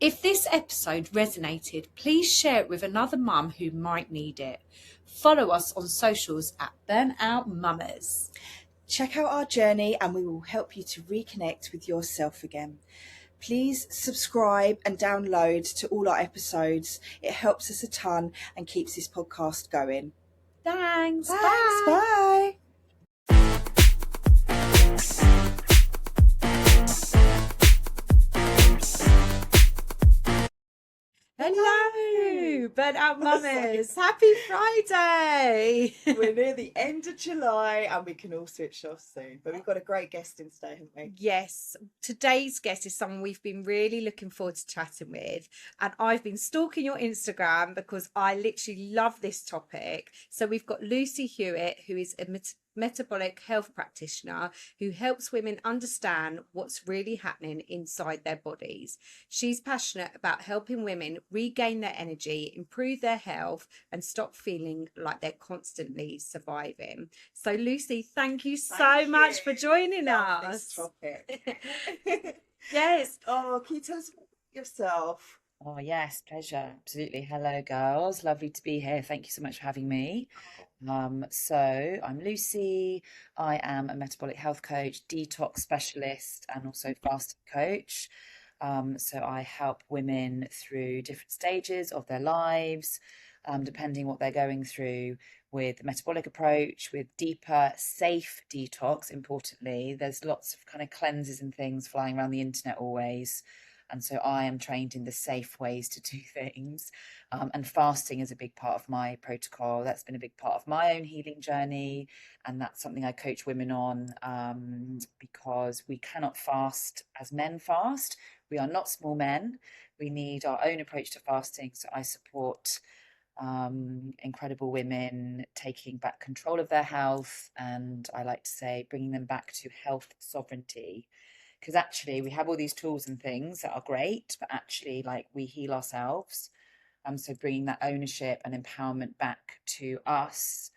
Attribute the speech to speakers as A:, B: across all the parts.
A: If this episode resonated, please share it with another mum who might need it. Follow us on socials at Burnout Mamas.
B: Check out our journey and we will help you to reconnect with yourself again. Please subscribe and download to all our episodes. It helps us a ton and keeps this podcast going.
A: Thanks.
B: Bye.
A: Hello, Burnout Mamas. Happy Friday.
B: We're near the end of July and we can all switch off soon. But we've got a great guest in today, haven't we?
A: Yes. Today's guest is someone we've been really looking forward to chatting with. And I've been stalking your Instagram because I literally love this topic. So we've got Lucy Hewitt, who is a metabolic health practitioner who helps women understand what's really happening inside their bodies. She's passionate about helping women regain their energy, improve their health, and stop feeling like they're constantly surviving. So Lucy, thank you so much for joining us.
B: This topic.
A: Yes.
B: Oh, can you tell us about yourself?
C: Oh, yes, pleasure. Absolutely. Hello, girls. Lovely to be here. Thank you so much for having me. So I'm Lucy. I am a metabolic health coach, detox specialist, and also fasting coach. So I help women through different stages of their lives, depending what they're going through, with the metabolic approach, with deeper, safe detox. Importantly, there's lots of kind of cleanses and things flying around the internet always. And so I am trained in the safe ways to do things. And fasting is a big part of my protocol. That's been a big part of my own healing journey. And that's something I coach women on, because we cannot fast as men fast. We are not small men. We need our own approach to fasting. So I support incredible women taking back control of their health. And I like to say, bringing them back to health sovereignty. Because actually we have all these tools and things that are great, but actually like we heal ourselves. So bringing that ownership and empowerment back to us,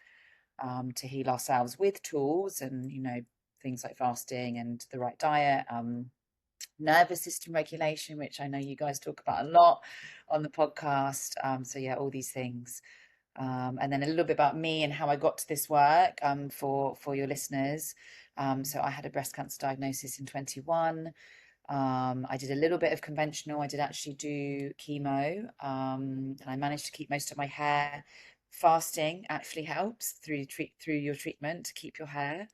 C: to heal ourselves with tools and, you know, things like fasting and the right diet, nervous system regulation, which I know you guys talk about a lot on the podcast. So yeah, all these things. And then a little bit about me and how I got to this work, for your listeners. So I had a breast cancer diagnosis in 21. I did a little bit of conventional. I did actually do chemo, and I managed to keep most of my hair. Fasting actually helps through your treatment to keep your hair.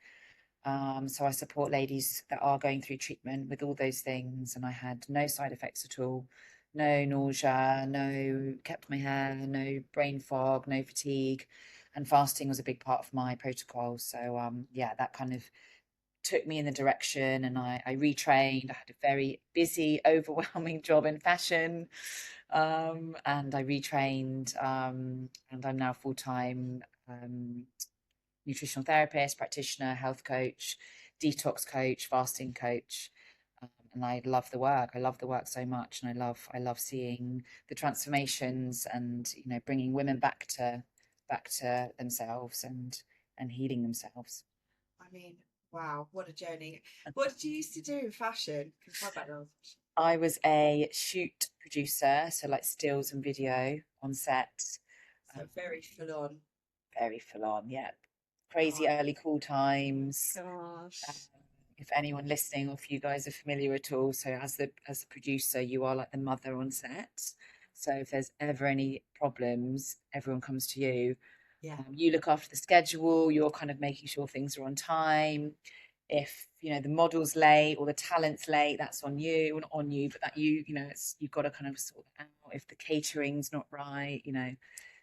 C: So I support ladies that are going through treatment with all those things, and I had no side effects at all. No nausea, kept my hair, no brain fog, no fatigue, and fasting was a big part of my protocol. So yeah, that kind of took me in the direction, and I retrained. I had a very busy, overwhelming job in fashion, and I retrained, and I'm now full-time nutritional therapist, practitioner, health coach, detox coach, fasting coach. And I love the work. I love the work so much, and I love seeing the transformations and, you know, bringing women back to themselves and healing themselves.
B: I mean, wow, what a journey. What did you used to do in fashion?
C: I was a shoot producer, so like stills and video on set.
B: So very full on.
C: Very full on, yeah. Crazy early call times.
A: Gosh.
C: If anyone listening, or if you guys are familiar at all, so as the producer, you are like the mother on set. So if there's ever any problems, everyone comes to you.
B: Yeah.
C: You look after the schedule. You're kind of making sure things are on time. If, you know, the model's late or the talent's late, that's on you. Not on you, but that you've got to kind of sort it out. If the catering's not right, you know.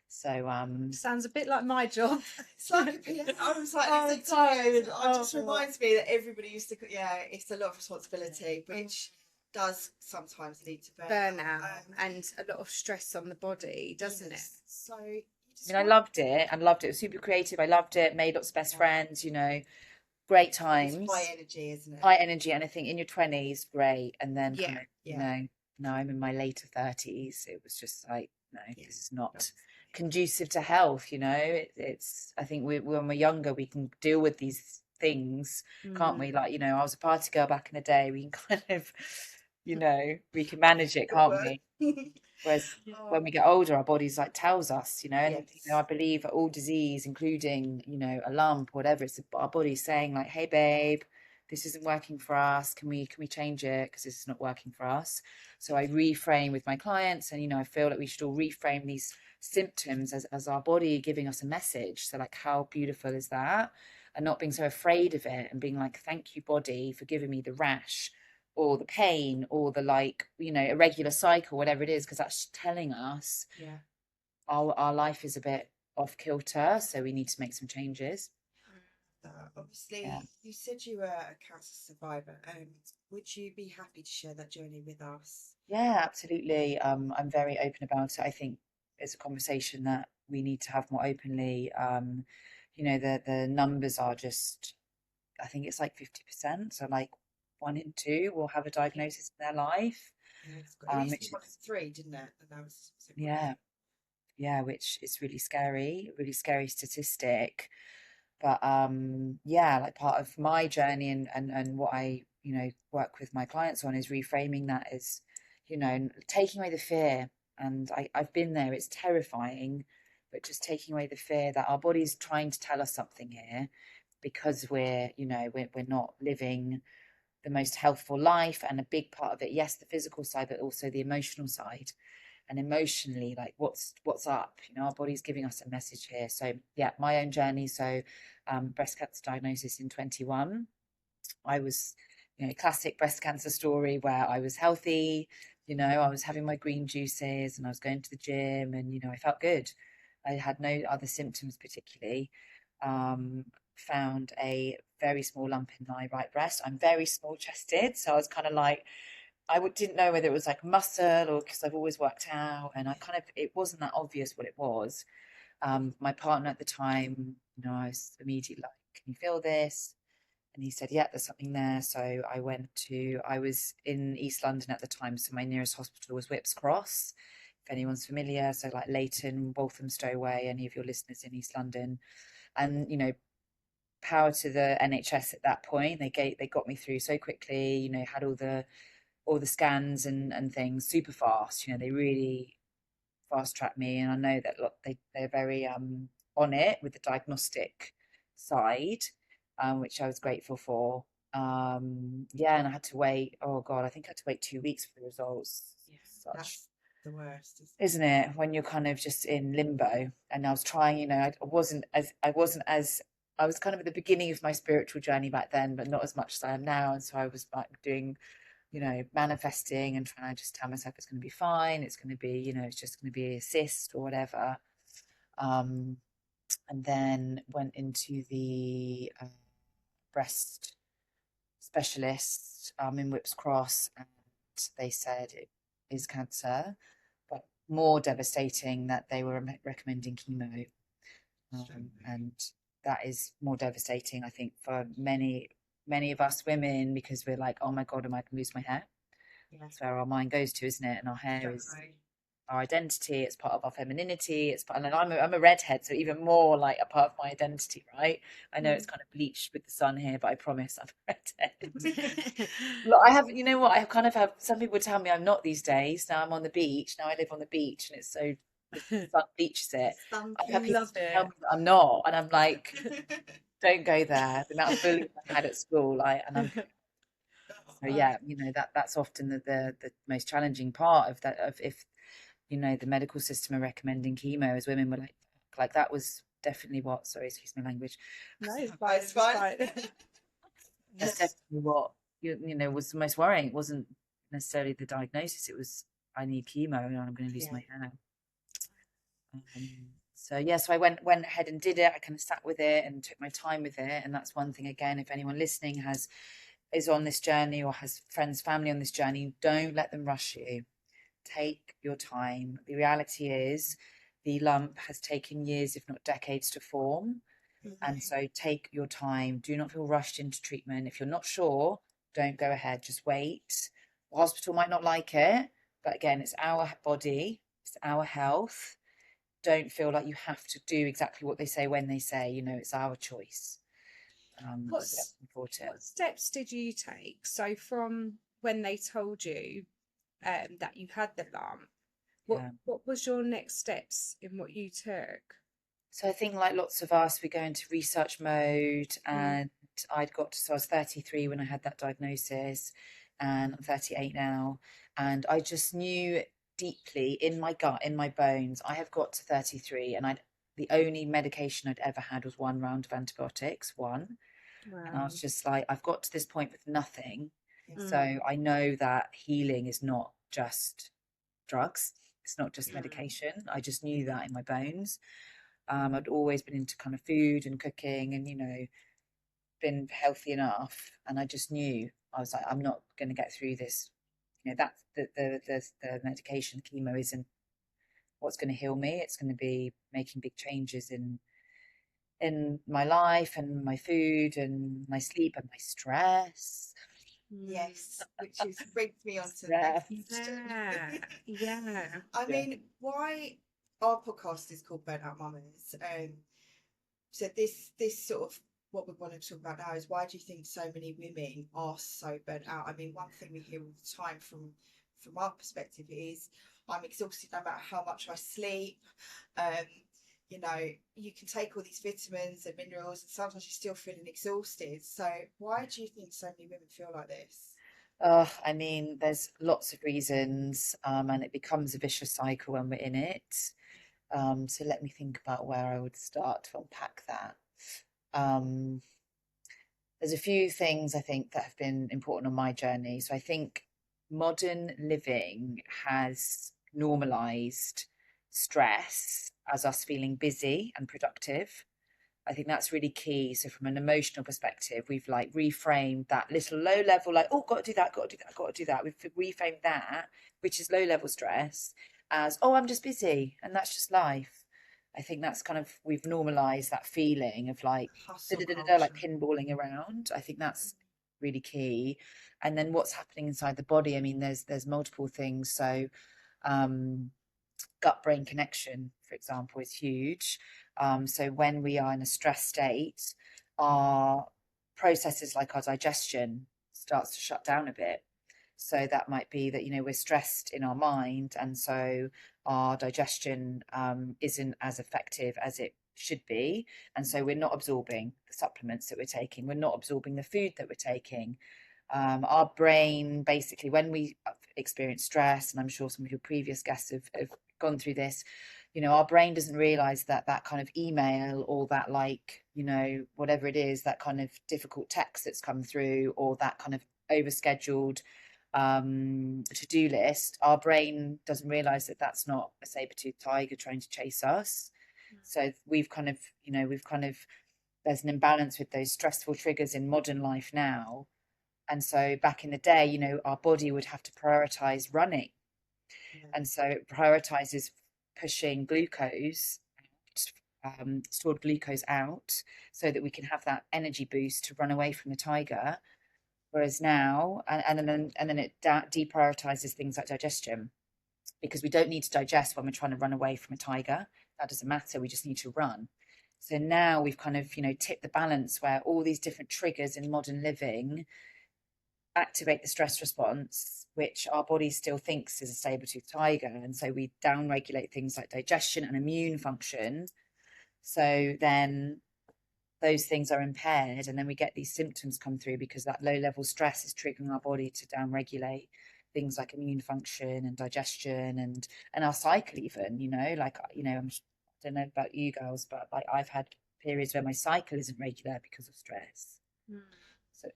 C: So
A: sounds a bit like my job.
B: It's like I was like, oh, tired. It just reminds me that everybody used to. Yeah, it's a lot of responsibility, which does sometimes lead to
A: burnout and a lot of stress on the body, doesn't it?
B: So
C: I loved it. It was super creative. I loved it. Made lots of best friends. You know, great times.
B: It's high energy, isn't it?
C: High energy, and I think in your 20s, great, and then
B: yeah.
C: You know, now I'm in my later 30s. It was just like, no, this is not conducive to health. You know, it's I think when we're younger, we can deal with these things, can't we? Like, you know, I was a party girl back in the day. We can kind of we can manage it, can't we? Whereas when we get older, our bodies like tells us, and I believe that all disease, including, a lump, whatever, it's our body's saying like, hey babe, this isn't working for us. Can we change it? Because this is not working for us. So I reframe with my clients, and, I feel like we should all reframe these symptoms as our body giving us a message. So like, how beautiful is that? And not being so afraid of it, and being like, thank you, body, for giving me the rash or the pain or the irregular cycle, whatever it is, because that's telling us our life is a bit off kilter, so we need to make some changes.
B: Obviously, you said you were a cancer survivor. Would you be happy to share that journey with us?
C: Yeah, absolutely. I'm very open about it. I think it's a conversation that we need to have more openly. The numbers are just, I think it's like 50%. So like 1 in 2 will have a diagnosis in their life.
B: It used to be 1 in 3, didn't it? And that was
C: which is really scary statistic. But like part of my journey and what I work with my clients on is reframing that as, taking away the fear. And I've been there. It's terrifying, but just taking away the fear that our body's trying to tell us something here, because we're not living the most healthful life. And a big part of it, yes, the physical side, but also the emotional side. And emotionally, like what's up, our body's giving us a message here. So my own journey. So breast cancer diagnosis in 21. I was, classic breast cancer story where I was healthy, I was having my green juices and I was going to the gym, and I felt good. I had no other symptoms particularly. Found a very small lump in my right breast. I'm very small chested, so I was kind of like, didn't know whether it was like muscle or because I've always worked out, and it wasn't that obvious what it was. My partner at the time, I was immediately like, can you feel this? And he said, yeah, there's something there. So I was in East London at the time, so my nearest hospital was Whipps Cross, if anyone's familiar. So like Leighton, Walthamstow Way, any of your listeners in East London. And, power to the NHS at that point. They got me through so quickly, had all the scans and things super fast. They really fast tracked me, and I know that they're very on it with the diagnostic side, which I was grateful for. And I had to wait. Oh God, I think I had to wait 2 weeks for the results.
B: That's the worst,
C: isn't it? When you're kind of just in limbo. And I was trying, I was kind of at the beginning of my spiritual journey back then, but not as much as I am now. And so I was like doing, manifesting and trying to just tell myself it's going to be fine. It's going to be, it's just going to be a cyst or whatever. And then went into the breast specialist in Whipps Cross, and they said it is cancer, but more devastating that they were recommending chemo. And that is more devastating, I think, for many of us women, because we're like, oh my God, am I going to lose my hair? That's where our mind goes to, isn't it? And our hair is our identity. It's part of our femininity. And I'm a redhead, so even more like a part of my identity, right? I know it's kind of bleached with the sun here, but I promise I'm a redhead. Look, I have, I kind of have, some people tell me I'm not these days. Now I'm on the beach. Now I live on the beach, and it's so, the sun bleaches it. I have people tell me that I'm not, and I'm like, don't go there. The amount of bullying I had at school, that's often the most challenging part of that. Of if the medical system are recommending chemo, as women were like that was definitely what. Sorry, excuse my language.
A: No, it's fine.
C: That's definitely what was the most worrying. It wasn't necessarily the diagnosis. It was, I need chemo and I'm going to lose my hair. So I went ahead and did it. I kind of sat with it and took my time with it. And that's one thing, again, if anyone listening is on this journey or has friends, family on this journey, don't let them rush you. Take your time. The reality is the lump has taken years, if not decades, to form. And so take your time. Do not feel rushed into treatment. If you're not sure, don't go ahead. Just wait. The hospital might not like it, but again, it's our body, it's our health. Don't feel like you have to do exactly what they say when they say, it's our choice.
A: What steps did you take? So from when they told you that you had the lump,
C: Yeah.
A: what was your next steps in what you took?
C: So I think, like lots of us, we go into research mode,
A: Mm.
C: and so I was 33 when I had that diagnosis, and I'm 38 now, and I just knew deeply in my gut, in my bones, I have got to 33, and the only medication I'd ever had was one round of antibiotics, one, and I
A: Wow.
C: was just like, I've got to this point with nothing, so
A: Mm.
C: I know that healing is not just drugs. It's not just
A: Mm.
C: medication. I just knew that in my bones. I'd always been into kind of food and cooking and, been healthy enough. And I just knew, I was like, I'm not going to get through this. That's the medication, chemo isn't what's going to heal me. It's going to be making big changes in my life and my food and my sleep and my stress.
B: Yes, which brings me on to the
C: Stress.
B: next question.
A: Yeah. Yeah.
B: I
C: Yeah.
B: mean, why our podcast is called Burnout Mamas. So this sort of what we want to talk about now is, why do you think so many women are so burnt out? I mean, one thing we hear all the time from our perspective is, I'm exhausted no matter how much I sleep. You know, you can take all these vitamins and minerals and sometimes you're still feeling exhausted. So why do you think so many women feel like this?
C: I mean, there's lots of reasons, and it becomes a vicious cycle when we're in it. So let me think about where I would start to unpack that. Um, there's a few things I think that have been important on my journey. So I think modern living has normalized stress as us feeling busy and productive. I think that's really key. So from an emotional perspective, we've like reframed that little low level, like, oh, got to do that, got to do that, got to do that. We've reframed that, which is low level stress, as, oh, I'm just busy and that's just life. I think that's kind of, we've normalized that feeling of like,
B: Hustle
C: like
B: culture.
C: pinballing around. I think that's really key. And then what's happening inside the body? I mean, there's multiple things. So, gut brain connection, for example, is huge. So when we are in a stress state, our processes like our digestion starts to shut down a bit. So that might be that, we're stressed in our mind, and so our digestion isn't as effective as it should be. And so we're not absorbing the supplements that we're taking, we're not absorbing the food that we're taking. Our brain, basically, when we experience stress, and I'm sure some of your previous guests have gone through this, our brain doesn't realize that kind of email, or that, like, whatever it is, that kind of difficult text that's come through, or that kind of overscheduled to-do list, our brain doesn't realize that that's not a saber-toothed tiger trying to chase us. So there's an imbalance with those stressful triggers in modern life now. And so back in the day, our body would have to prioritize running. And so it prioritizes pushing glucose, stored glucose out, so that we can have that energy boost to run away from the tiger. Whereas now, and then it deprioritizes things like digestion, because we don't need to digest when we're trying to run away from a tiger. That doesn't matter. We just need to run. So now we've kind of, tipped the balance, where all these different triggers in modern living activate the stress response, which our body still thinks is a saber-toothed tiger. And so we downregulate things like digestion and immune function. So then those things are impaired, and then we get these symptoms come through, because that low level stress is triggering our body to downregulate things like immune function and digestion and our cycle even, like, I don't know about you girls, but like, I've had periods where my cycle isn't regular because of stress. So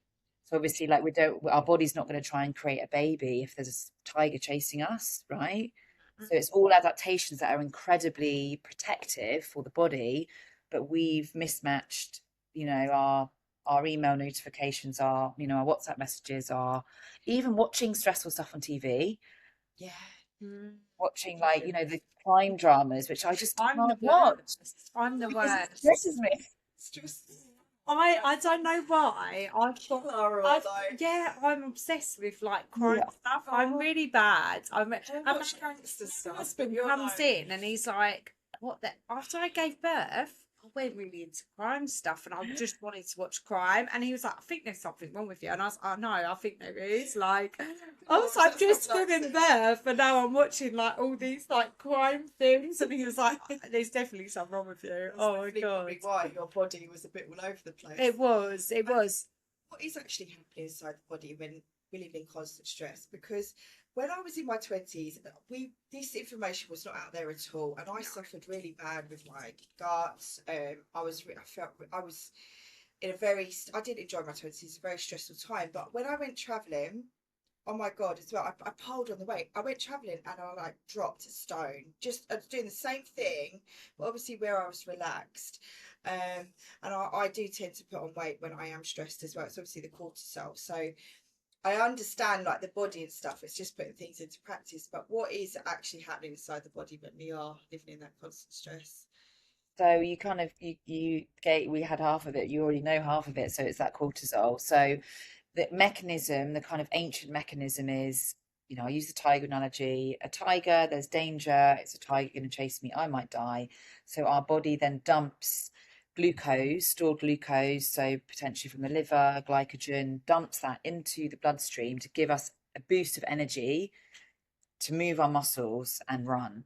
C: obviously, like, our body's not going to try and create a baby if there's a tiger chasing us, right? So it's all adaptations that are incredibly protective for the body, but we've mismatched, our email notifications, our WhatsApp messages, are even watching stressful stuff on TV.
B: Yeah.
C: Watching, like, the crime dramas, which I just
A: I'm the
C: can't watch.
A: worst. I'm the
C: Because it
A: worst.
C: stresses me.
B: It's just
A: I don't know why. I'm obsessed with like crime stuff. I'm really bad. I'm
B: gangster stuff.
A: husband comes in and he's like, "What the?" After I gave birth, I went really into crime stuff and I just wanted to watch crime. And he was like, I think there's something wrong with you. And I was like, oh, no, I think there is. Like, I was like, just giving birth. And now I'm watching like all these like crime things. And he was like, there's definitely something wrong with you. Oh my God.
B: Why your body was a bit all over the place.
A: It was.
B: What is actually happening inside the body when we live in constant stress? Because when I was in my 20s, this information was not out there at all, and I suffered really bad with my guts. I was in a very, I did enjoy my 20s. It's a very stressful time, but when I went traveling, oh my God, as well, I pulled on the weight. I went traveling and I like dropped a stone. I was doing the same thing, but obviously where I was relaxed. And I do tend to put on weight when I am stressed as well. It's obviously the cortisol. So I understand like the body and stuff. It's just putting things into practice. But what is actually happening inside the body when we are living in that constant stress?
C: So you kind of we had half of it. You already know half of it. So it's that cortisol. So the mechanism, the kind of ancient mechanism is, I use the tiger analogy. A tiger, there's danger. It's a tiger going to chase me. I might die. So our body then dumps glucose, stored glucose, so potentially from the liver, glycogen, dumps that into the bloodstream to give us a boost of energy to move our muscles and run.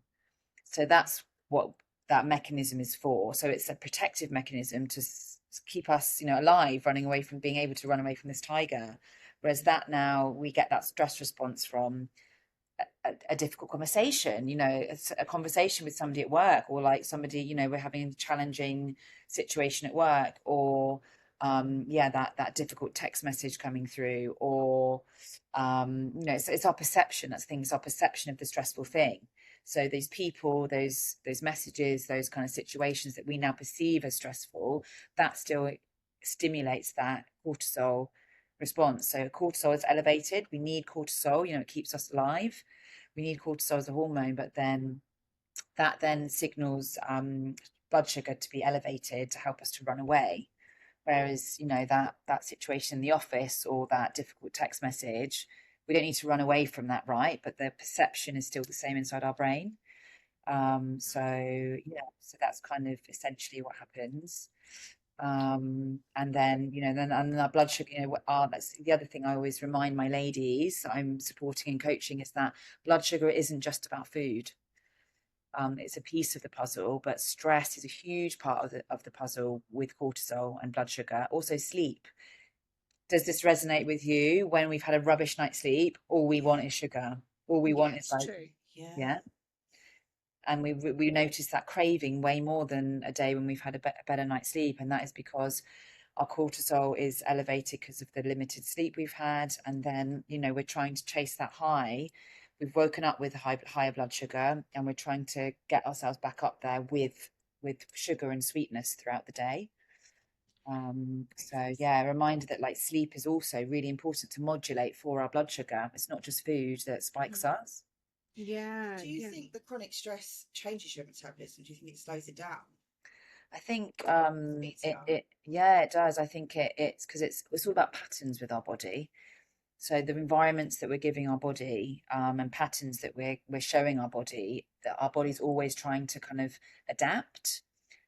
C: So that's what that mechanism is for. So it's a protective mechanism to keep us, alive, running away from being able to run away from this tiger. Whereas that now we get that stress response from a difficult conversation, a conversation with somebody at work, or like somebody, we're having a challenging situation at work, or that difficult text message coming through, or it's our perception. That's things, our perception of the stressful thing. So these people, those messages, those kind of situations that we now perceive as stressful, that still stimulates that cortisol response. So cortisol is elevated. We need cortisol, it keeps us alive. We need cortisol as a hormone, but then that then signals blood sugar to be elevated to help us to run away. Whereas, that situation in the office or that difficult text message, we don't need to run away from that, right? But the perception is still the same inside our brain. So that's kind of essentially what happens. And then and our blood sugar, that's the other thing I always remind my ladies I'm supporting and coaching, is that blood sugar isn't just about food. It's a piece of the puzzle, but stress is a huge part of the puzzle with cortisol and blood sugar. Also sleep. Does this resonate with you? When we've had a rubbish night's sleep, all we want is sugar. All we want is like,
A: true.
C: Yeah. And we notice that craving way more than a day when we've had a better night's sleep. And that is because our cortisol is elevated because of the limited sleep we've had. And then, we're trying to chase that high. We've woken up with higher blood sugar, and we're trying to get ourselves back up there with sugar and sweetness throughout the day. So a reminder that like sleep is also really important to modulate for our blood sugar. It's not just food that spikes us.
A: Yeah.
B: Do you think the chronic stress changes your metabolism? Do you think it slows it down?
C: I think it does. I think it's because it's all about patterns with our body. So the environments that we're giving our body, and patterns that we're showing our body, that our body's always trying to kind of adapt.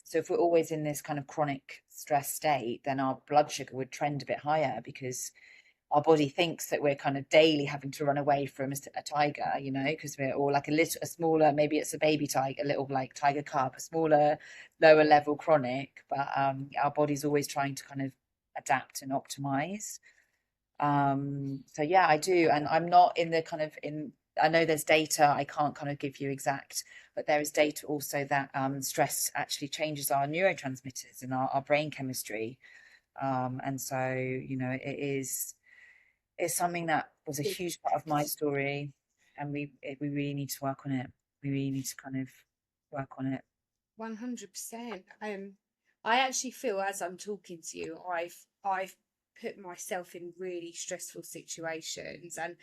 C: So if we're always in this kind of chronic stress state, then our blood sugar would trend a bit higher, because our body thinks that we're kind of daily having to run away from a tiger, because we're all like a smaller, maybe it's a baby tiger, a little like tiger cub, a smaller, lower level chronic, but our body's always trying to kind of adapt and optimize. I do. And I'm not in the kind of I know there's data, I can't kind of give you exact, but there is data also that stress actually changes our neurotransmitters and our brain chemistry. And so, it's something that was a huge part of my story, and we really need to work on it. We really need to kind of work on it.
A: 100%. I actually feel, as I'm talking to you, I've put myself in really stressful situations, and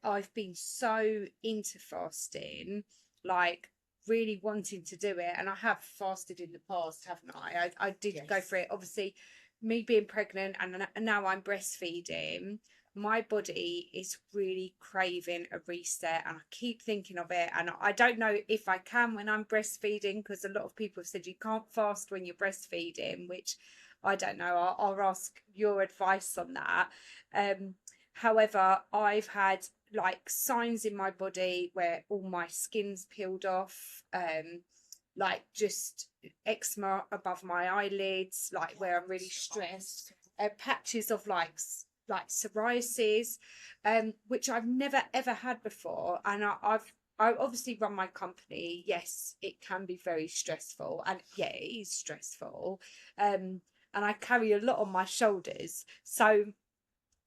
A: I've been so into fasting, like really wanting to do it. And I have fasted in the past, haven't I? I did go for it. Obviously, me being pregnant and now I'm breastfeeding, my body is really craving a reset, and I keep thinking of it. And I don't know if I can when I'm breastfeeding, because a lot of people have said you can't fast when you're breastfeeding, which I don't know. I'll ask your advice on that. However, I've had like signs in my body where all my skin's peeled off, like just eczema above my eyelids, like where I'm really stressed, patches of like psoriasis, which I've never ever had before. And I obviously run my company. Yes, it can be very stressful, and yeah, it is stressful. And I carry a lot on my shoulders. So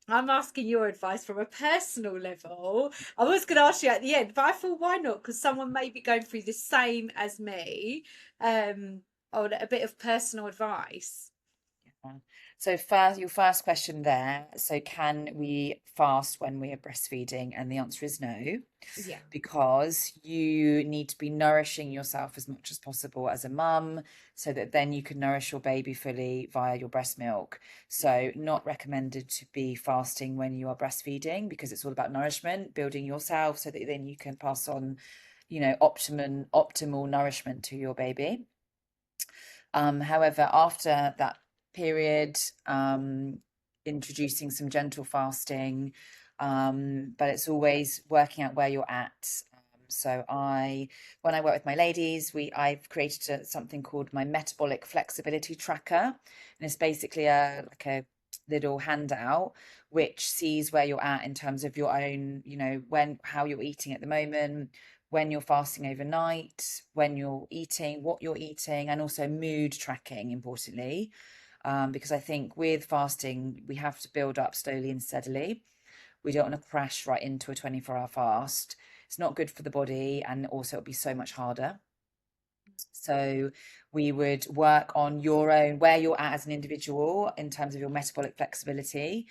A: I'm asking your advice from a personal level. I was going to ask you at the end, but I thought, why not? Because someone may be going through the same as me, on a bit of personal advice.
C: So your first question there. So can we fast when we are breastfeeding? And the answer is no,
A: Yeah.
C: because you need to be nourishing yourself as much as possible as a mum, so that then you can nourish your baby fully via your breast milk. So not recommended to be fasting when you are breastfeeding, because it's all about nourishment, building yourself so that then you can pass on, optimal nourishment to your baby. However, after that period, introducing some gentle fasting, but it's always working out where you're at. So when I work with my ladies, I've created something called my Metabolic Flexibility Tracker, and it's basically like a little handout which sees where you're at in terms of your own, how you're eating at the moment, when you're fasting overnight, when you're eating, what you're eating, and also mood tracking, importantly, because I think with fasting, we have to build up slowly and steadily. We don't want to crash right into a 24-hour fast. It's not good for the body, and also it'll be so much harder. So we would work on your own, where you're at as an individual in terms of your metabolic flexibility.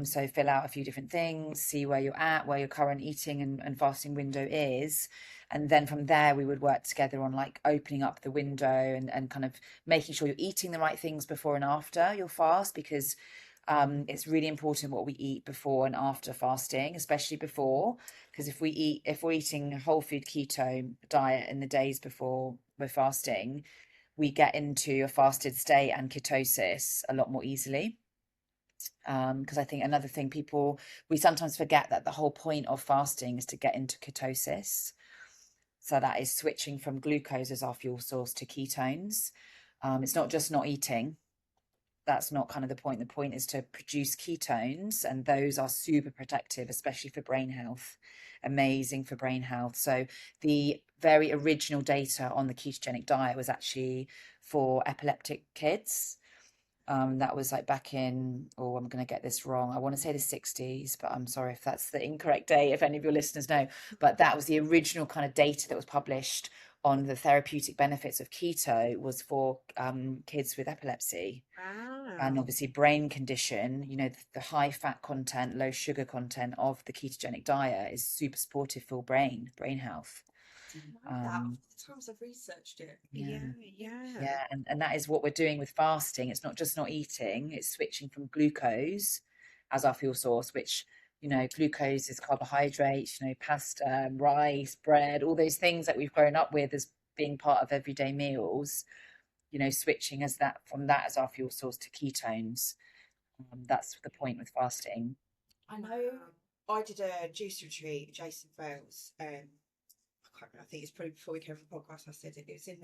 C: So fill out a few different things, see where you're at, where your current eating and fasting window is. And then from there, we would work together on like opening up the window and kind of making sure you're eating the right things before and after your fast, because it's really important what we eat before and after fasting, especially before, because if we're eating a whole food keto diet in the days before we're fasting, we get into a fasted state and ketosis a lot more easily. Because I think another thing we sometimes forget that the whole point of fasting is to get into ketosis. So that is switching from glucose as our fuel source to ketones. It's not just not eating. That's not kind of the point. The point is to produce ketones, and those are super protective, especially for brain health. Amazing for brain health. So the very original data on the ketogenic diet was actually for epileptic kids. That was like back in, I'm going to get this wrong, I want to say the 60s, but I'm sorry if that's the incorrect date, if any of your listeners know. But that was the original kind of data that was published on the therapeutic benefits of keto, was for kids with epilepsy. And obviously brain condition, the high fat content, low sugar content of the ketogenic diet is super supportive for brain health.
B: The times I've researched it.
A: Yeah.
C: And that is what we're doing with fasting. It's not just not eating, it's switching from glucose as our fuel source, which glucose is carbohydrates, pasta, rice, bread, all those things that we've grown up with as being part of everyday meals, switching from that as our fuel source to ketones. That's the point with fasting.
B: I know I did a juice retreat, Jason Vales. I think it's probably before we came on the podcast I said it. It was in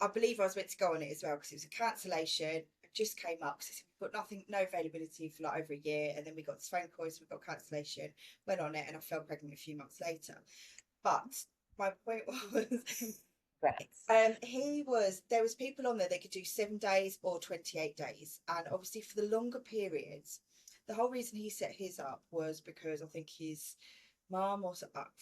B: I believe I was meant to go on it as well, because it was a cancellation. It just came up because we've got no availability for like over a year, and then we got this phone call, so we got cancellation, went on it, and I fell pregnant a few months later. But my point was there was people on there that could do 7 days or 28 days, and obviously for the longer periods, the whole reason he set his up was because I think his mum was up.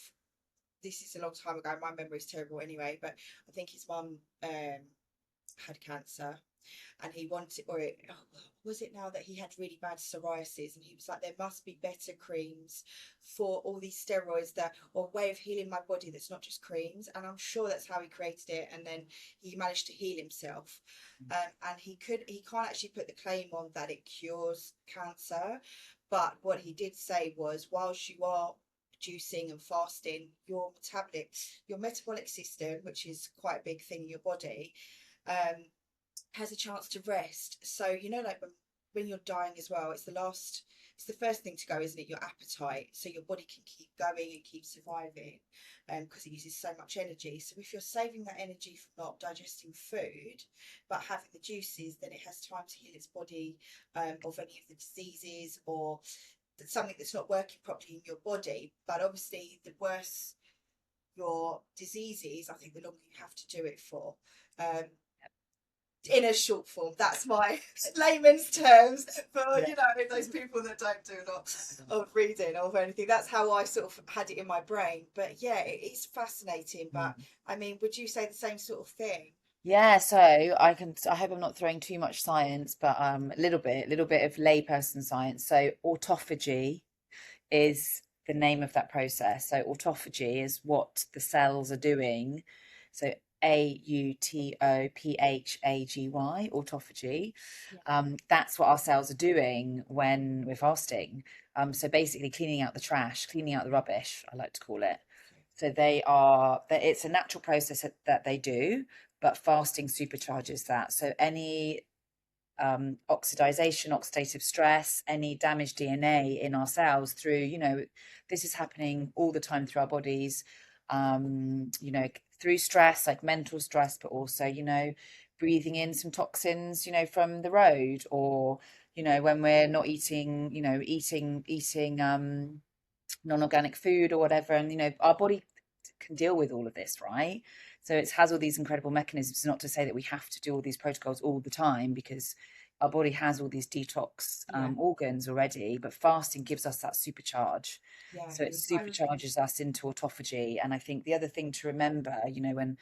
B: This is a long time ago, my memory is terrible anyway, but I think his mum had cancer, and he wanted, was it now that he had really bad psoriasis, and he was like, there must be better creams for all these steroids, or way of healing my body that's not just creams. And I'm sure that's how he created it, and then he managed to heal himself. And he can't actually put the claim on that it cures cancer, But what he did say was, whilst you are reducing and fasting, your metabolic system, which is quite a big thing in your body, has a chance to rest. So, you know, like when you're dying as well, it's the first thing to go, isn't it? Your appetite. So your body can keep going and keep surviving, because it uses so much energy. So if you're saving that energy from not digesting food, but having the juices, then it has time to heal its body of any of the diseases or something that's not working properly in your body. But obviously, the worse your disease is, I think the longer you have to do it for. In a short form, that's my layman's terms for you know, those people that don't do a lot of reading or anything. That's how I sort of had it in my brain. But yeah, it is fascinating. But I mean, would you say the same sort of thing?
C: Yeah, so I hope I'm not throwing too much science, but a little bit of layperson science. So autophagy is the name of that process. So autophagy is what the cells are doing. So AUTOPHAGY, autophagy. That's what our cells are doing when we're fasting. So basically cleaning out the trash, cleaning out the rubbish, I like to call it. So it's a natural process that they do, but fasting supercharges that. So any oxidative stress, any damaged DNA in our cells through, you know, this is happening all the time through our bodies, you know, through stress, like mental stress, but also, you know, breathing in some toxins, you know, from the road, or, you know, when we're not eating, you know, eating non-organic food or whatever. And, you know, our body can deal with all of this, right? So it has all these incredible mechanisms. Not to say that we have to do all these protocols all the time, because our body has all these detox organs already, but fasting gives us that supercharge. So it supercharges us into autophagy. And I think the other thing to remember, you know, when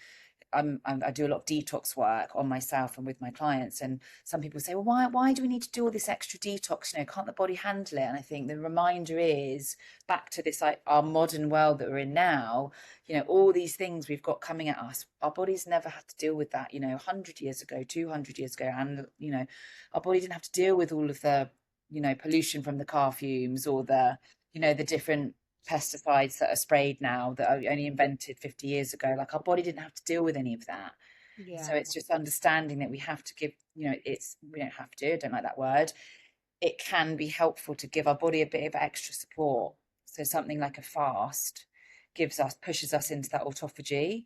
C: I do a lot of detox work on myself and with my clients, and some people say, well, why do we need to do all this extra detox? You know, can't the body handle it? And I think the reminder is back to this, like, our modern world that we're in now. You know, all these things we've got coming at us, our bodies never had to deal with that, you know, 100 years ago, 200 years ago. And, you know, our body didn't have to deal with all of the, you know, pollution from the car fumes, or the, you know, the different pesticides that are sprayed now that are only invented 50 years ago. Like, our body didn't have to deal with any of that. So it's just understanding that we have to give, you know, we don't have to, I don't like that word. It can be helpful to give our body a bit of extra support. So something like a fast pushes us into that autophagy,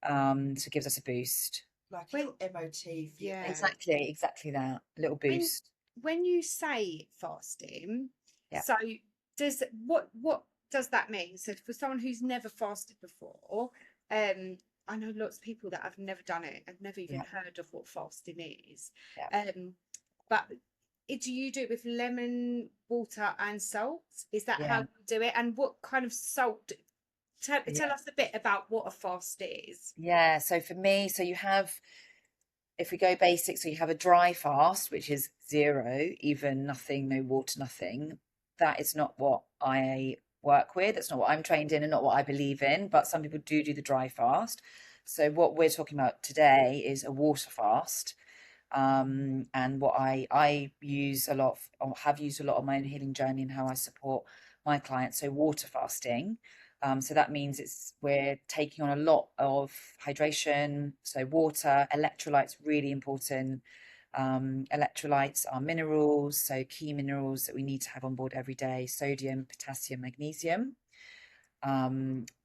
C: so it gives us a boost.
B: Like a little MOT.
A: Yeah.
C: Exactly that, a little boost.
A: When you say fasting,
C: Yeah.
A: so what does that mean? So for someone who's never fasted before, I know lots of people that have never done it, have never even heard of what fasting is. But do you do it with lemon, water, and salt? Is that how you do it? And what kind of salt? Tell us a bit about what a fast is.
C: Yeah, so for me, so you have, if we go basic, so you have a dry fast, which is zero, even nothing, no water, nothing. That is not what I work with. That's not what I'm trained in and not what I believe in, but some people do the dry fast. So what we're talking about today is a water fast. And what I use a lot, or have used a lot on my own healing journey, and how I support my clients. So water fasting. So that means we're taking on a lot of hydration. So water, electrolytes, really important. Electrolytes are minerals, so key minerals that we need to have on board every day: sodium, potassium, magnesium.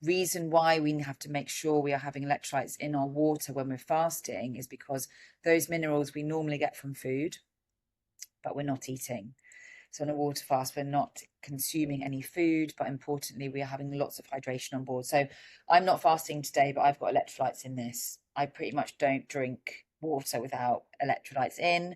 C: Reason why we have to make sure we are having electrolytes in our water when we're fasting is because those minerals we normally get from food, but we're not eating. So on a water fast, we're not consuming any food, but importantly, we are having lots of hydration on board. So I'm not fasting today, but I've got electrolytes in this. I pretty much don't drink water without electrolytes in.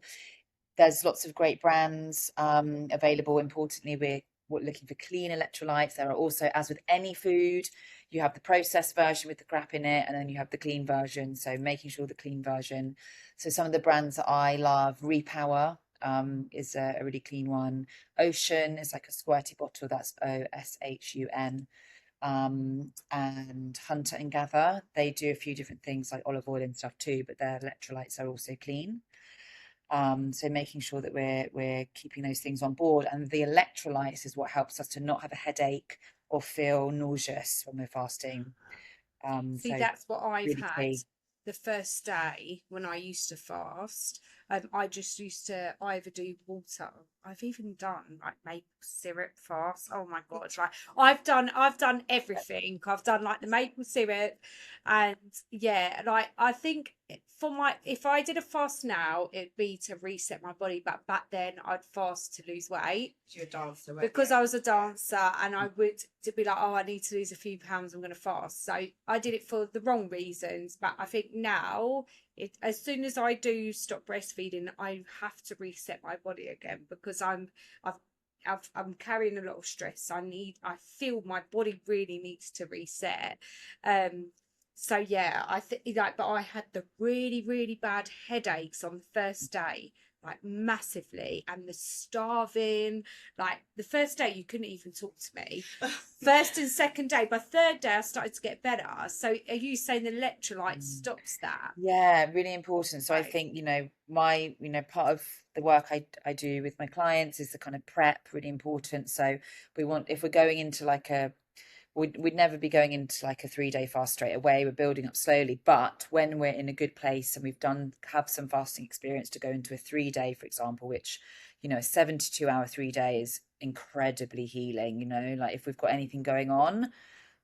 C: There's lots of great brands available. Importantly, we're looking for clean electrolytes. There are also, as with any food, you have the processed version with the crap in it, and then you have the clean version. So making sure the clean version. So some of the brands that I love, Repower, is a really clean one. Ocean is like a squirty bottle, that's OSHUN. And Hunter and Gather, they do a few different things like olive oil and stuff too, but their electrolytes are also clean. So making sure that we're keeping those things on board, and the electrolytes is what helps us to not have a headache or feel nauseous when we're fasting.
A: See,
C: So
A: that's what I've
C: really
A: had
C: key.
A: the first day when I used to fast. I just used to either do water. I've even done like maple syrup fast. Oh my god! Like I've done everything. I've done like the maple syrup, and yeah, like I think for my if I did a fast now, it'd be to reset my body. But back then, I'd fast to lose weight.
B: You're a dancer,
A: Because I was a dancer and I would to be like, oh, I need to lose a few pounds, I'm going to fast. So I did it for the wrong reasons. But I think now, as soon as I do stop breastfeeding, I have to reset my body again because I'm carrying a lot of stress. I feel my body really needs to reset. So yeah, I think like, but I had the really, really bad headaches on the first day, like massively, and the starving. Like the first day, you couldn't even talk to me. First and second day, by third day, I started to get better. So are you saying the electrolyte stops that?
C: Yeah, really important. So I
A: Right.
C: think, part of the work I do with my clients is the kind of prep, really important. So if we're going into like we'd never be going into like a 3-day fast straight away. We're building up slowly. But when we're in a good place and have some fasting experience to go into a 3-day, for example, which, a 72-hour 3-day is incredibly healing, like if we've got anything going on,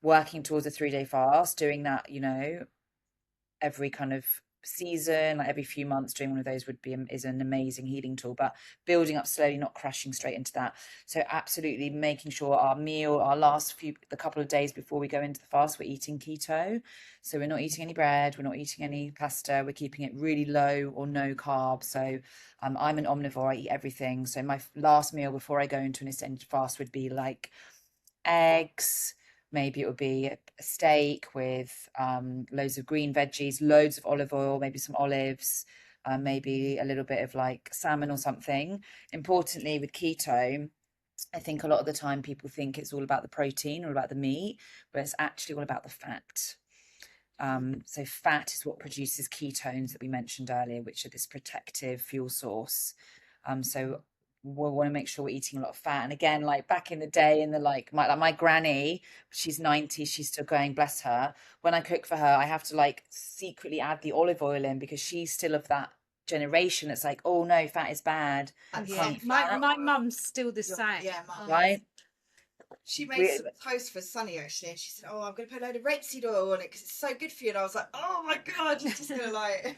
C: working towards a 3-day fast, doing that, every kind of season, like every few months doing one of those is an amazing healing tool, but building up slowly, not crashing straight into that. So absolutely making sure the couple of days before we go into the fast, we're eating keto. So we're not eating any bread, we're not eating any pasta, we're keeping it really low or no carb. So I'm an omnivore, I eat everything. So my last meal before I go into an extended fast would be like eggs. Maybe it would be a steak with loads of green veggies, loads of olive oil, maybe some olives, maybe a little bit of like salmon or something. Importantly, with keto, I think a lot of the time people think it's all about the protein or about the meat, but it's actually all about the fat. So fat is what produces ketones that we mentioned earlier, which are this protective fuel source. So we want to make sure we're eating a lot of fat. And again, like back in the day, in the my granny, she's 90, she's still going, bless her. When I cook for her, I have to like secretly add the olive oil in because she's still of that generation. It's like, oh no, fat is bad.
A: Yeah, my mum's still the same.
B: Yeah, mum.
C: Right.
B: She made some toast for Sunny actually, and she said, "Oh, I'm going to put a load of rapeseed oil on it because it's so good for you." And I was like, "Oh my god, you're just gonna like."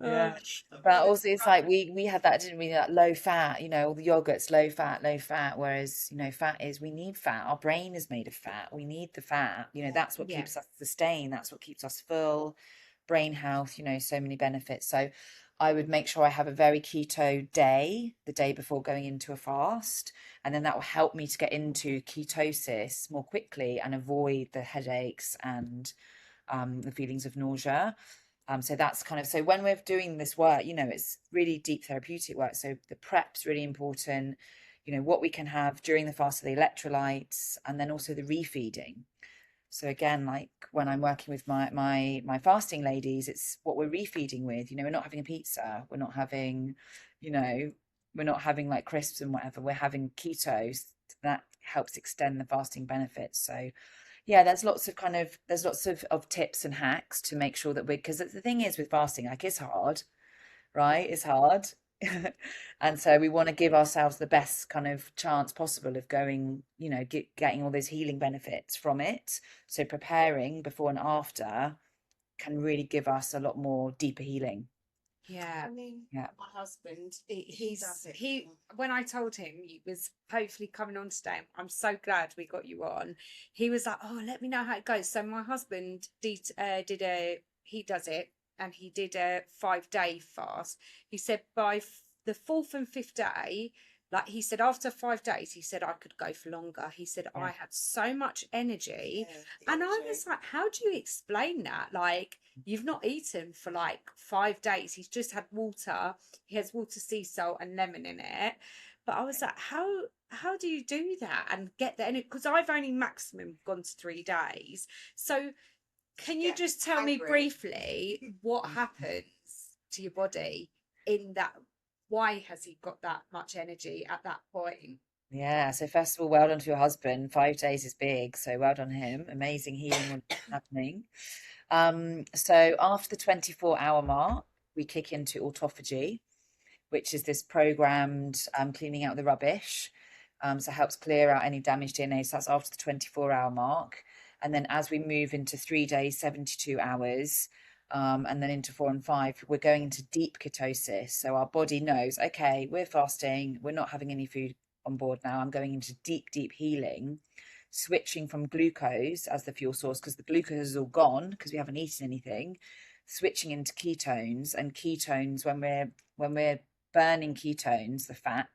C: Yeah, but also it's like we had that, didn't we? That low fat, all the yogurts, low fat. Whereas fat we need fat. Our brain is made of fat. We need the fat. That's what keeps us sustained. That's what keeps us full. Brain health. So many benefits. So I would make sure I have a very keto day the day before going into a fast, and then that will help me to get into ketosis more quickly and avoid the headaches and the feelings of nausea. So that's so when we're doing this work, it's really deep therapeutic work. So the prep's really important, what we can have during the fast, the electrolytes, and then also the refeeding. So again, like when I'm working with my fasting ladies, it's what we're refeeding with. We're not having a pizza, we're not having, like crisps and whatever. We're having ketos. That helps extend the fasting benefits. So yeah, there's lots of tips and hacks to make sure that because the thing is with fasting, like it's hard, right? It's hard. And so we want to give ourselves the best kind of chance possible of going, getting all those healing benefits from it. So preparing before and after can really give us a lot more deeper healing.
A: Yeah.
B: I mean,
C: Yeah.
A: My husband, he when I told him he was hopefully coming on today, I'm so glad we got you on. He was like, "Oh, let me know how it goes." So my husband he does it, and he did a 5-day fast. He said by the fourth and fifth day, like he said, after 5 days, he said I could go for longer. He said I had so much energy, and I was like, "How do you explain that? Like, you've not eaten for like 5 days. He's just had water. He has water, sea salt, and lemon in it." But I was like, how do you do that and get there? Because I've only maximum gone to 3 days. So can you just tell me briefly what happens to your body? in that, why has he got that much energy at that point?
C: Yeah, so first of all, well done to your husband. 5 days is big, so well done him. Amazing healing happening. So after the 24-hour mark, we kick into autophagy, which is this programmed cleaning out the rubbish. So it helps clear out any damaged DNA. So that's after the 24-hour mark. And then as we move into 3 days, 72 hours, and then into 4 and 5, we're going into deep ketosis. So our body knows, okay, we're fasting, we're not having any food on board now. I'm going into deep, deep healing, switching from glucose as the fuel source, because the glucose is all gone because we haven't eaten anything, switching into ketones. And ketones, when we're burning ketones, the fat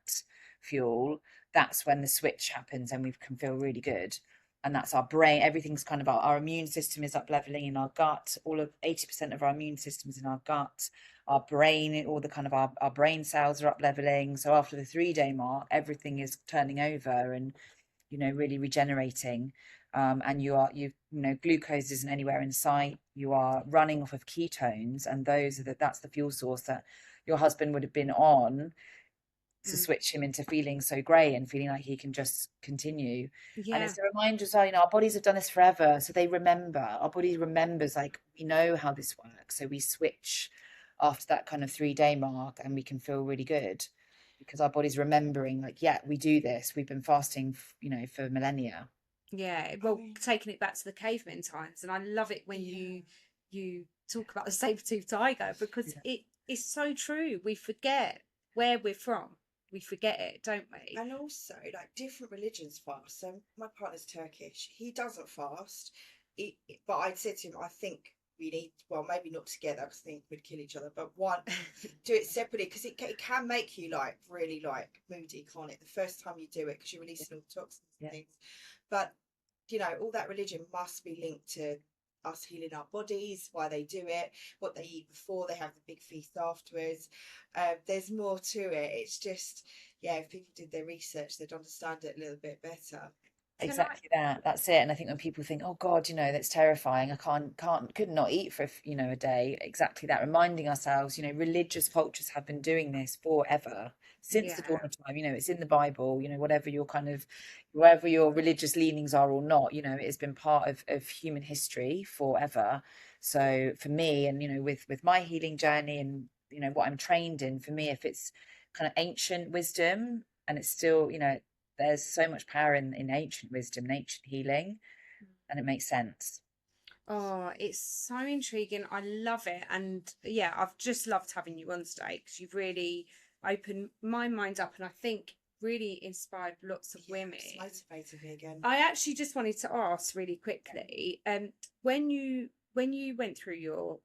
C: fuel, that's when the switch happens and we can feel really good. And that's our brain. Everything's kind of our immune system is up leveling in our gut. All of 80% of our immune system is in our gut. Our brain, all the kind of our brain cells are up leveling. So after the 3-day mark, everything is turning over and, you know, really regenerating. And glucose isn't anywhere in sight. You are running off of ketones, and that's the fuel source that your husband would have been on to switch him into feeling so great and feeling like he can just continue. And it's a reminder as well, you know, our bodies have done this forever, so our body remembers, like, we know how this works, so we switch after that kind of 3-day mark and we can feel really good because our body's remembering, like, yeah, we do this, we've been fasting, you know, for millennia.
A: Yeah, well, taking it back to the caveman times, and I love it when you talk about the saber-toothed tiger, because it is so true. We forget where we're from. We forget it, don't we?
B: And also, like, different religions fast. So my partner's Turkish. He doesn't fast. But I said to him, I think we need, well, maybe not together because I think we'd kill each other, but one, do it separately, because it can make you, like, really, like, moody, can't it? The first time you do it, because you're releasing all the toxins and things. But, you know, all that religion must be linked to us healing our bodies, why they do it, what they eat before, they have the big feast afterwards. There's more to it. It's just, yeah, if people did their research, they'd understand it a little bit better.
C: Exactly that. That's it. And I think when people think, oh God, you know, that's terrifying, could not eat for, you know, a day. Exactly that. Reminding ourselves, you know, religious cultures have been doing this forever, since the dawn of time. You know, it's in the Bible, you know, whatever your religious leanings are or not, you know, it has been part of human history forever. So for me, and, you know, with my healing journey and, you know, what I'm trained in, for me, if it's kind of ancient wisdom and it's still, you know, there's so much power in ancient wisdom and ancient healing, and it makes sense.
A: Oh, it's so intriguing. I love it. And yeah, I've just loved having you on today because you've really opened my mind up, and I think really inspired lots of women.
B: It's motivated me again.
A: I actually just wanted to ask really quickly, when you went through your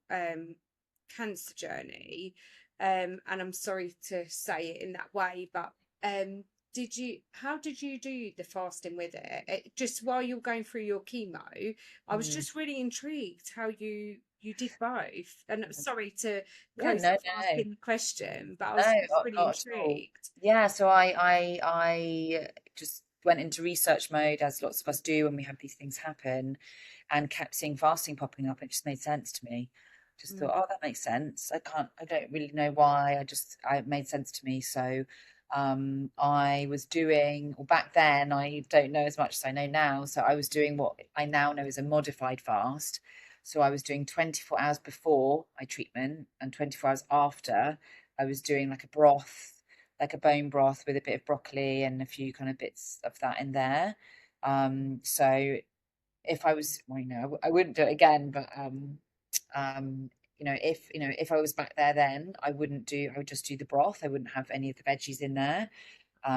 A: cancer journey, and I'm sorry to say it in that way, but how did you do the fasting with it? Just while you're going through your chemo, I was just really intrigued how you did both. And I'm sorry to asking the question, but I was just really intrigued.
C: Yeah, so I just went into research mode, as lots of us do when we have these things happen, and kept seeing fasting popping up. It just made sense to me. Just thought, oh, that makes sense. I don't really know why. It made sense to me. So I was doing, or back then, I don't know as much as I know now. So I was doing what I now know is a modified fast. So I was doing 24 hours before my treatment and 24 hours after. I was doing like a broth, like a bone broth with a bit of broccoli and a few kind of bits of that in there. So if I was, well, you know, I wouldn't do it again, but if I was back there then, I would just do the broth. I wouldn't have any of the veggies in there.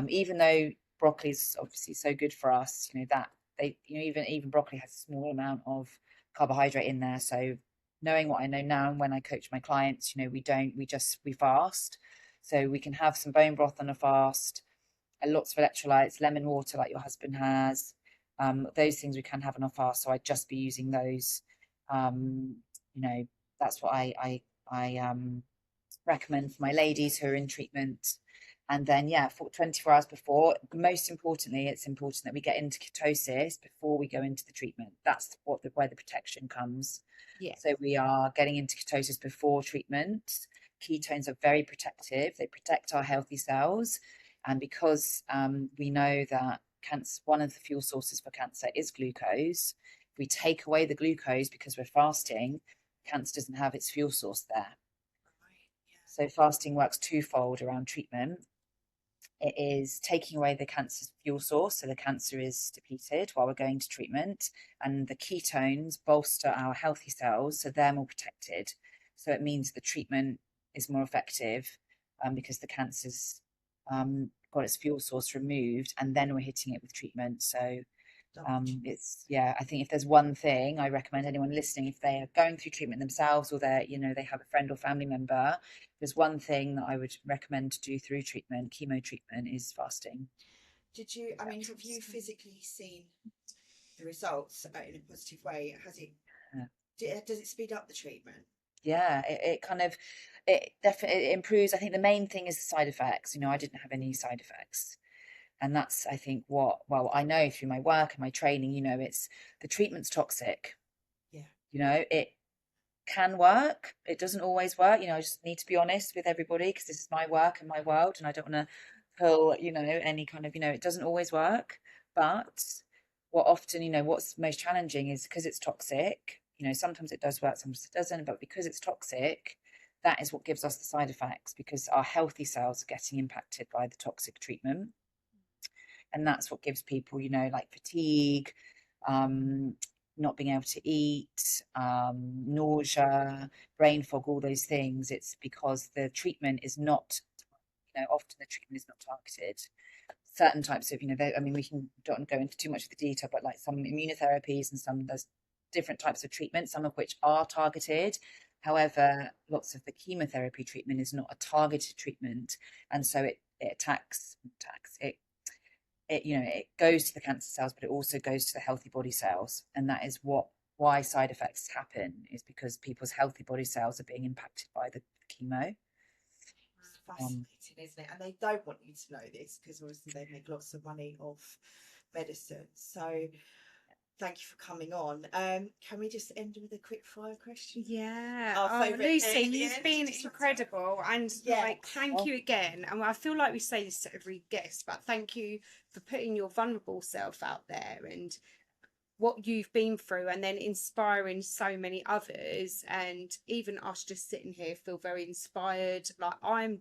C: Even though broccoli is obviously so good for us, you know, that even broccoli has a small amount of carbohydrate in there. So knowing what I know now, and when I coach my clients, you know, we fast. So we can have some bone broth on a fast, lots of electrolytes, lemon water like your husband has. Those things we can have on a fast. So I'd just be using those. You know, that's what I recommend for my ladies who are in treatment. And then, for 24 hours before, most importantly, it's important that we get into ketosis before we go into the treatment. That's where the protection comes.
A: Yeah.
C: So we are getting into ketosis before treatment, ketones are very protective. They protect our healthy cells. And because we know that cancer, one of the fuel sources for cancer is glucose, if we take away the glucose because we're fasting, cancer doesn't have its fuel source there. So fasting works twofold around treatment. It is taking away the cancer's fuel source, so the cancer is depleted while we're going to treatment, and the ketones bolster our healthy cells, so they're more protected. So it means the treatment is more effective because the cancer's got its fuel source removed, and then we're hitting it with treatment. So it's, yeah, I think if there's one thing I recommend anyone listening, if they are going through treatment themselves, or they're, you know, they have a friend or family member, there's one thing that I would recommend to do through treatment, chemo treatment, is fasting.
B: Did you, I mean, have you physically seen the results in a positive way? Has it, does it speed up the treatment?
C: Yeah, it kind of, it definitely improves. I think the main thing is the side effects. You know, I didn't have any side effects. And that's, I think, what, well, I know through my work and my training, you know, it's, the treatment's toxic.
B: Yeah.
C: You know, it can work. It doesn't always work. You know, I just need to be honest with everybody, because this is my work and my world, and I don't want to pull, you know, any kind of, you know, it doesn't always work. But what often, you know, what's most challenging is because it's toxic, you know, sometimes it does work, sometimes it doesn't, but because it's toxic, that is what gives us the side effects, because our healthy cells are getting impacted by the toxic treatment. And that's what gives people, you know, like fatigue, not being able to eat, nausea, brain fog, all those things. It's because the treatment is not, you know, often the treatment is not targeted. Certain types of, you know, I mean, we don't go into too much of the detail, but like some immunotherapies and some, there's different types of treatment, some of which are targeted. However, lots of the chemotherapy treatment is not a targeted treatment. And so it attacks, you know, it goes to the cancer cells, but it also goes to the healthy body cells. And that is why side effects happen, is because people's healthy body cells are being impacted by the chemo.
B: It's fascinating, isn't it? And they don't want you to know this, because obviously they make lots of money off medicine. So thank you for coming on. Can we just end with a quick fire question?
A: Yeah. Lucy, you've been incredible, and like, thank you again. And I feel like we say this to every guest, but thank you for putting your vulnerable self out there and what you've been through, and then inspiring so many others. And even us just sitting here feel very inspired. Like, I'm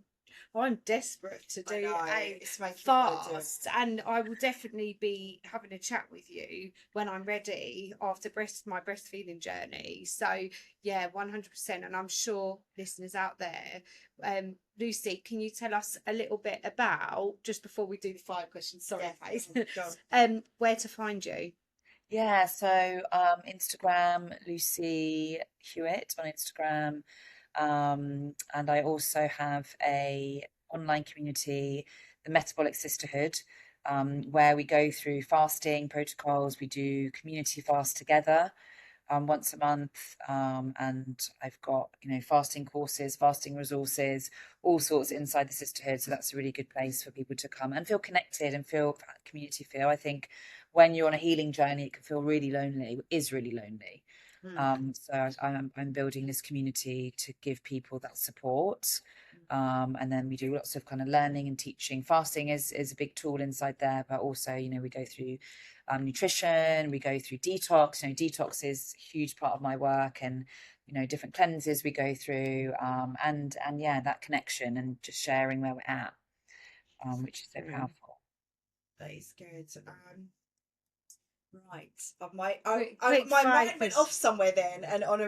A: desperate to do a fast, and I will definitely be having a chat with you when I'm ready after my breastfeeding journey. So yeah, 100%. And I'm sure listeners out there, Lucy, can you tell us a little bit about, just before we do the 5 questions, sorry, where to find you?
C: Yeah, so Instagram, Lucy Hewitt on Instagram. And I also have a online community, the Metabolic Sisterhood, where we go through fasting protocols. We do community fast together once a month, and I've got, you know, fasting courses, fasting resources, all sorts inside the sisterhood. So that's a really good place for people to come and feel connected and feel community feel. I think when you're on a healing journey, it can feel really lonely. It is really lonely. So I'm building this community to give people that support. And then we do lots of kind of learning and teaching. Fasting is a big tool inside there, but also, you know, we go through nutrition, we go through detox. You know, detox is a huge part of my work, and, you know, different cleanses we go through, and yeah, that connection and just sharing where we're at, which is so powerful.
B: That is good. Right. My mind went off somewhere then, and on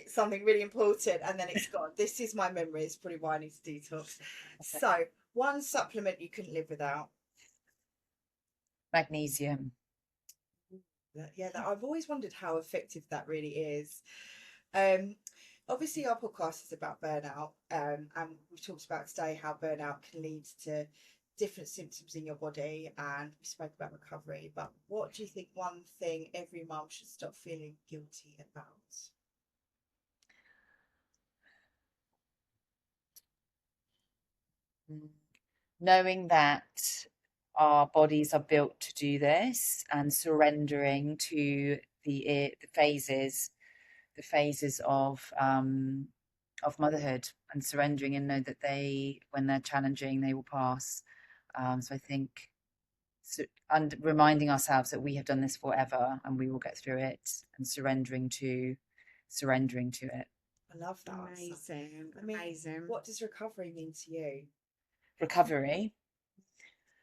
B: something really important, and then it's gone. This is my memory. It's probably why I need to detox. Okay. So, one supplement you couldn't live without?
C: Magnesium.
B: Yeah, I've always wondered how effective that really is. Obviously our podcast is about burnout, and we talked about today how burnout can lead to different symptoms in your body, and we spoke about recovery. But what do you think one thing every mum should stop feeling guilty about?
C: Knowing that our bodies are built to do this, and surrendering to the phases of motherhood and surrendering, and know that when they're challenging, they will pass. So I think, and reminding ourselves that we have done this forever and we will get through it, and surrendering to it.
B: I love that.
A: Amazing.
B: I mean,
A: Amazing.
B: what does recovery mean to you?
C: Recovery,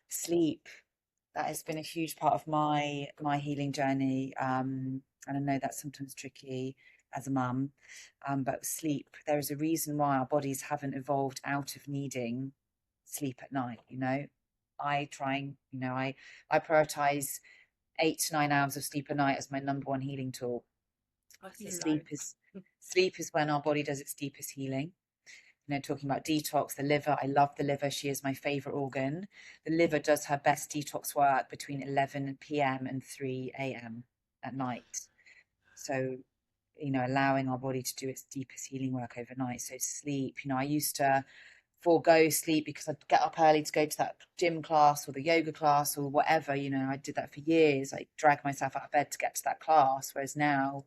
C: sleep. That has been a huge part of my healing journey. And I know that's sometimes tricky as a mum, but sleep. There is a reason why our bodies haven't evolved out of needing sleep at night. I prioritize 8 to 9 hours of sleep a night as my number one healing tool. Sleep is when our body does its deepest healing. Talking about detox, the liver, I love the liver. She is my favorite organ. The liver does her best detox work between 11 p.m. and 3 a.m. at night. So, allowing our body to do its deepest healing work overnight. So sleep, I used to forego sleep because I'd get up early to go to that gym class or the yoga class or whatever. I did that for years. I dragged myself out of bed to get to that class. Whereas now,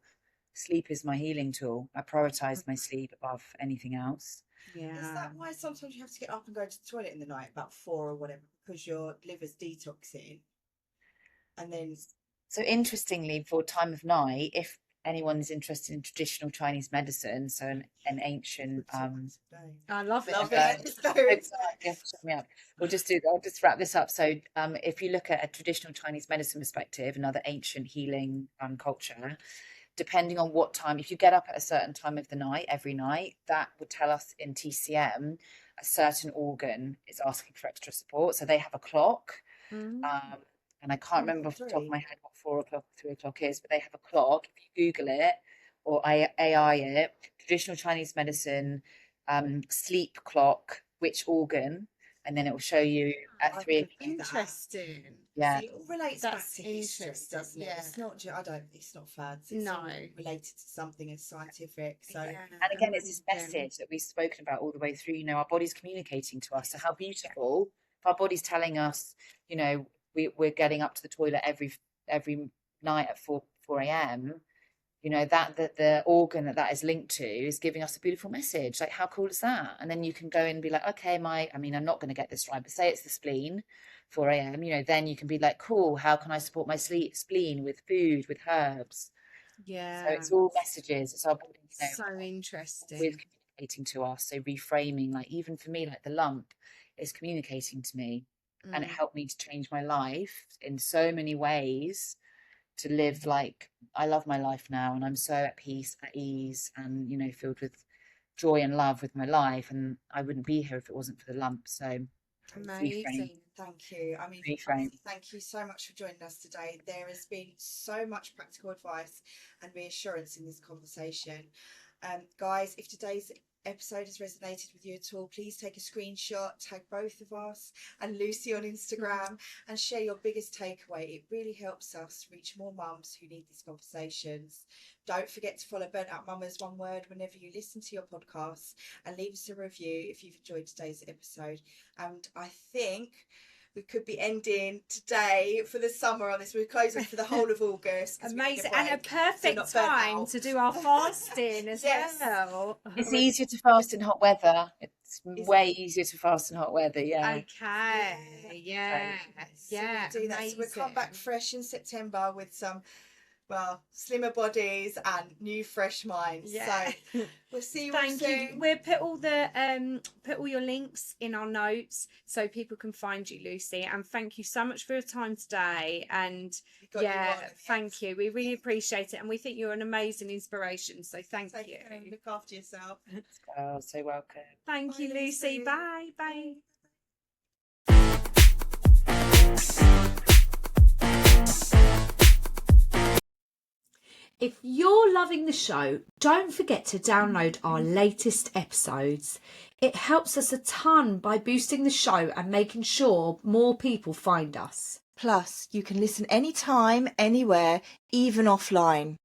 C: sleep is my healing tool. I prioritize my sleep above anything else.
A: Yeah.
B: Is that why sometimes you have to get up and go to the toilet in the night about 4 or whatever, because your liver's detoxing? And then,
C: so interestingly, for time of night, if anyone's interested in traditional Chinese medicine, so an ancient
A: I love it.
C: I'll just wrap this up. So if you look at a traditional Chinese medicine perspective, another ancient healing culture, depending on what time, if you get up at a certain time of the night, every night, that would tell us in TCM a certain organ is asking for extra support. So they have a clock. And I can't remember off the top of my head what 4 o'clock, 3 o'clock is, but they have a clock. If you Google it or AI it, traditional Chinese medicine, sleep clock, which organ, and then it will show you at 3 o'clock.
A: Interesting.
C: Yeah.
B: See, it all relates back
A: That's
B: to history,
A: interesting,
B: doesn't it?
A: yeah.
B: It's not it's not fads. It's
A: No.
B: all related to something as scientific. So
C: And again, it's this message that we've spoken about all the way through. Our body's communicating to us. So how beautiful if our body's telling us, we're getting up to the toilet every night at 4 a.m. That the organ that is linked to is giving us a beautiful message. Like, how cool is that? And then you can go and be like, okay, I'm not going to get this right, but say it's the spleen, 4 a.m. Then you can be like, cool, how can I support my spleen with food, with herbs?
A: Yeah.
C: So it's all messages. It's our body,
A: so interesting.
C: with communicating to us. So reframing, like even for me, like the lump is communicating to me, and it helped me to change my life in so many ways. To live like I love my life now, and I'm so at peace, at ease, and filled with joy and love with my life, and I wouldn't be here if it wasn't for the lump. So
A: amazing.
B: Thank you. I mean, thank you so much for joining us today. There has been so much practical advice and reassurance in this conversation. Guys, if today's episode has resonated with you at all, please take a screenshot, tag both of us and Lucy on Instagram, and share your biggest takeaway. It really helps us reach more mums who need these conversations. Don't forget to follow Burnout Mamas, one word, whenever you listen to your podcasts, and leave us a review if you've enjoyed today's episode. And I think we could be ending today for the summer on this. We're closing for the whole of August.
A: Amazing. And a perfect time to do our fasting as well.
C: It's easier to fast in hot weather. It's way easier to fast in hot weather. Yeah.
A: Okay. Yeah. Yeah.
B: So we'll do that. So we'll come back fresh in September with some, slimmer bodies and new fresh minds.
A: Yeah.
B: So we'll see you
A: Thank
B: soon.
A: you. We'll put all your links in our notes so people can find you, Lucy. And thank you so much for your time today. And thank you. We really appreciate it, and we think you're an amazing inspiration. So thank you.
B: Look after yourself.
C: Oh, so welcome.
A: Thank you, Lucy. Bye. Bye. If you're loving the show, don't forget to download our latest episodes. It helps us a ton by boosting the show and making sure more people find us.
B: Plus, you can listen anytime, anywhere, even offline.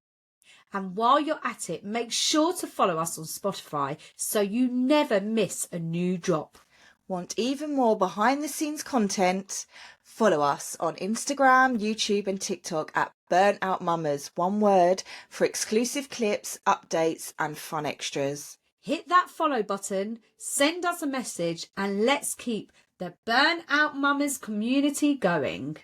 A: And while you're at it, make sure to follow us on Spotify so you never miss a new drop.
B: Want even more behind the scenes content? Follow us on Instagram, YouTube and TikTok at Burnout Mamas, one word, for exclusive clips, updates and fun extras.
A: hit that follow button, send us a message, and let's keep the Burnout Mamas community going.